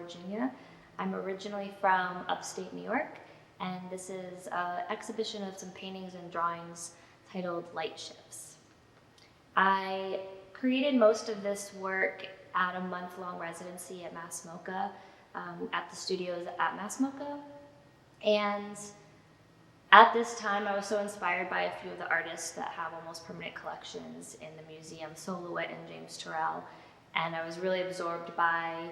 Virginia. I'm originally from upstate New York, and this is an exhibition of some paintings and drawings titled Light Shifts. I created most of this work at a month-long residency at Mass MoCA, at the studios at Mass MoCA. And at this time, I was so inspired by a few of the artists that have almost permanent collections in the museum, Silhouette and James Turrell. And I was really absorbed by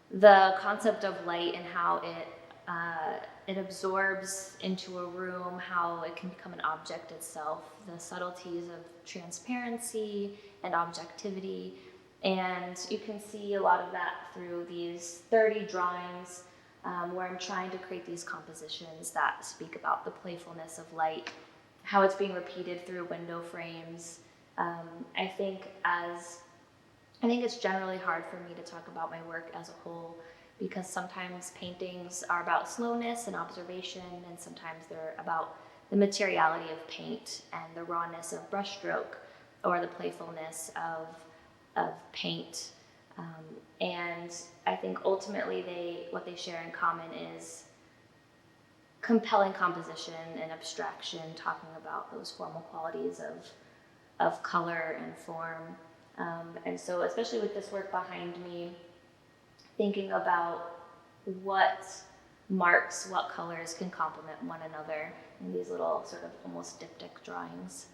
the concept of light and how it absorbs into a room, how it can become an object itself, the subtleties of transparency and objectivity. And you can see a lot of that through these 30 drawings where I'm trying to create these compositions that speak about the playfulness of light, how it's being repeated through window frames. I think it's generally hard for me to talk about my work as a whole, because sometimes paintings are about slowness and observation, and sometimes they're about the materiality of paint and the rawness of brushstroke or the playfulness of paint. And I think ultimately what they share in common is compelling composition and abstraction, talking about those formal qualities of color and form. And so especially with this work behind me, thinking about what marks, what colors can complement one another in these little sort of almost diptych drawings.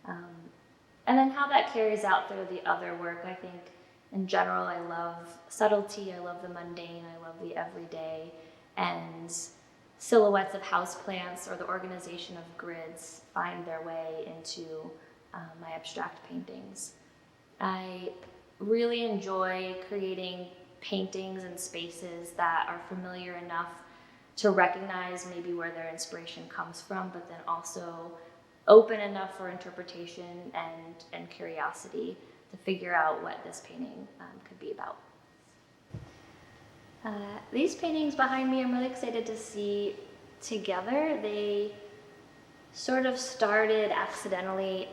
And then how that carries out through the other work. I think in general, I love subtlety, I love the mundane, I love the everyday, and silhouettes of houseplants or the organization of grids find their way into my abstract paintings. I really enjoy creating paintings and spaces that are familiar enough to recognize maybe where their inspiration comes from, but then also open enough for interpretation and curiosity to figure out what this painting could be about. These paintings behind me, I'm really excited to see together. They sort of started accidentally.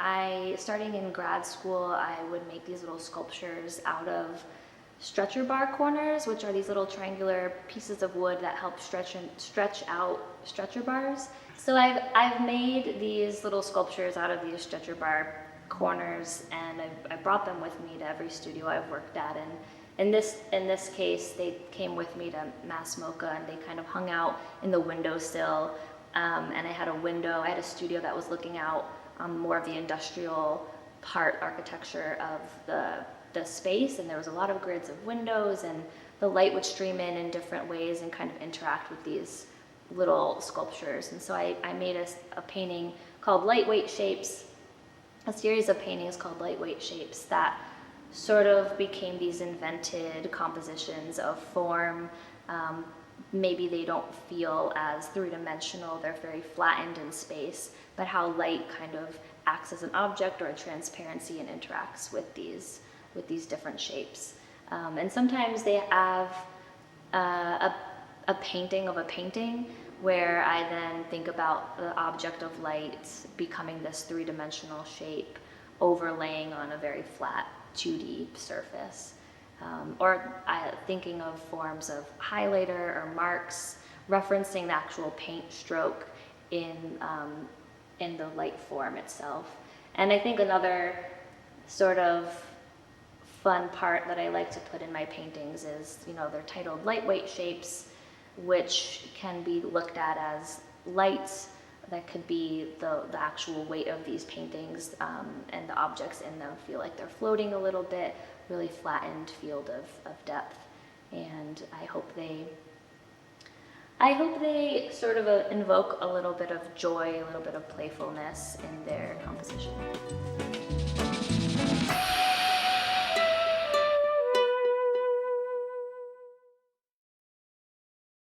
Starting in grad school, I would make these little sculptures out of stretcher bar corners, which are these little triangular pieces of wood that help stretch out stretcher bars. So I've made these little sculptures out of these stretcher bar corners, and I brought them with me to every studio I've worked at. And in this case, they came with me to Mass MoCA, and they kind of hung out in the windowsill. And I had a studio that was looking out on more of the industrial part architecture of the space, and there was a lot of grids of windows, and the light would stream in different ways and kind of interact with these little sculptures. And so I made a painting called Lightweight Shapes, a series of paintings called Lightweight Shapes that sort of became these invented compositions of form. Maybe they don't feel as three-dimensional, they're very flattened in space, but how light kind of acts as an object or a transparency and interacts with these different shapes. And sometimes they have a painting of a painting, where I then think about the object of light becoming this three-dimensional shape overlaying on a very flat 2D surface. Or thinking of forms of highlighter or marks, referencing the actual paint stroke in the light form itself. And I think another sort of fun part that I like to put in my paintings is, they're titled Lightweight Shapes, which can be looked at as lights that could be the actual weight of these paintings, and the objects in them feel like they're floating a little bit, really flattened field of depth. And I hope they sort of invoke a little bit of joy, a little bit of playfulness in their composition.